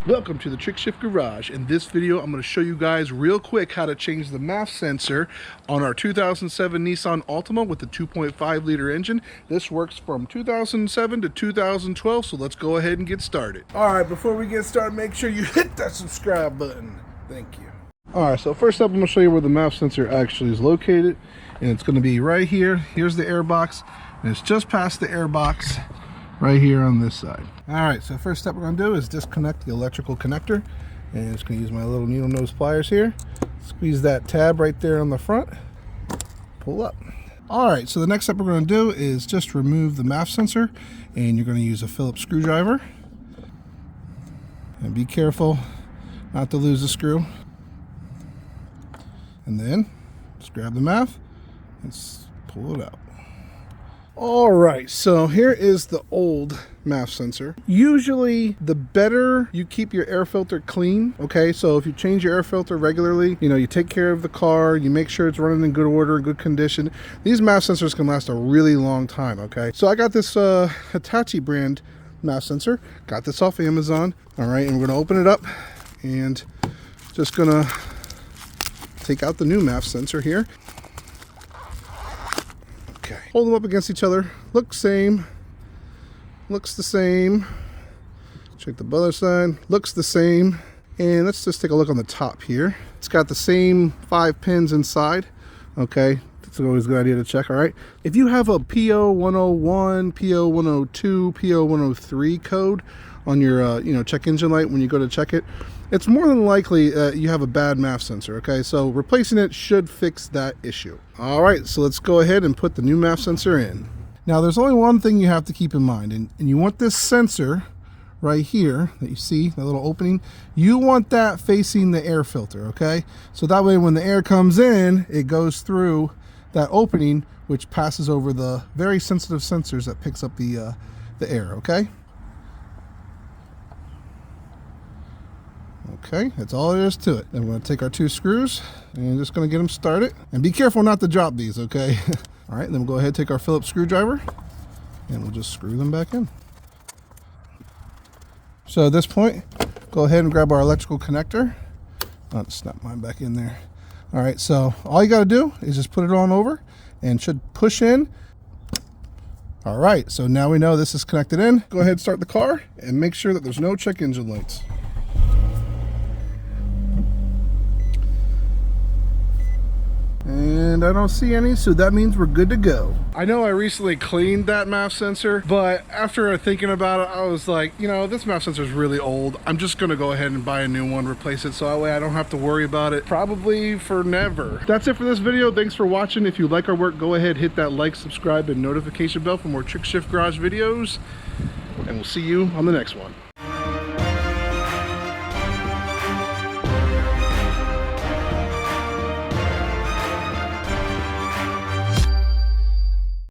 Welcome to the Trick Shift Garage. In this video, I'm going to show you guys real quick how to change the MAF sensor on our 2007 Nissan Altima with the 2.5 liter engine. This works from 2007 to 2012, so let's go ahead and get started. All right, before we get started, make sure you hit that subscribe button. Thank you. All right, so first up, I'm going to show you where the MAF sensor actually is located, and it's going to be right here. Here's the air box, and it's just past the air box right here on this side. All right, so first step we're going to do is disconnect the electrical connector, and I'm just going to use my little needle nose pliers here. Squeeze that tab right there on the front, pull up. All right, so the next step we're going to do is just remove the MAF sensor, and you're going to use a Phillips screwdriver. And be careful not to lose the screw. And then just grab the MAF and pull it out. All right, so here is the old MAF sensor. Usually the better you keep your air filter clean, okay? So if you change your air filter regularly, you take care of the car, you make sure it's running in good order, in good condition, these MAF sensors can last a really long time, okay? So I got this Hitachi brand MAF sensor, got this off Amazon, all right? And we're gonna open it up and just gonna take out the new MAF sensor here. Okay. Hold them up against each other. Looks the same. Check the other side. Looks the same. And let's just take a look on the top here. It's got the same 5 pins inside. Okay. That's always a good idea to check. All right. If you have a P0101, P0102, P0103 code on your check engine light when you go to check it, it's more than likely you have a bad MAF sensor, okay? So replacing it should fix that issue. All right, so let's go ahead and put the new MAF sensor in. Now there's only one thing you have to keep in mind, and you want this sensor right here that you see, that little opening, you want that facing the air filter, okay? So that way when the air comes in, it goes through that opening, which passes over the very sensitive sensors that picks up the air, okay? Okay, that's all there is to it. Then we're going to take our 2 screws and just going to get them started. And be careful not to drop these, okay? All right, then we'll go ahead and take our Phillips screwdriver and we'll just screw them back in. So at this point, go ahead and grab our electrical connector. I'll just snap mine back in there. All right, so all you got to do is just put it on over and should push in. All right, so now we know this is connected in. Go ahead and start the car and make sure that there's no check engine lights. And I don't see any, so that means we're good to go. I know I recently cleaned that MAF sensor, but after thinking about it, I was like, this MAF sensor is really old. I'm just gonna go ahead and buy a new one, replace it, so that way I don't have to worry about it probably for never. That's it for this video. Thanks for watching. If you like our work, go ahead, hit that like, subscribe, and notification bell for more Trick Shift Garage videos, and we'll see you on the next one.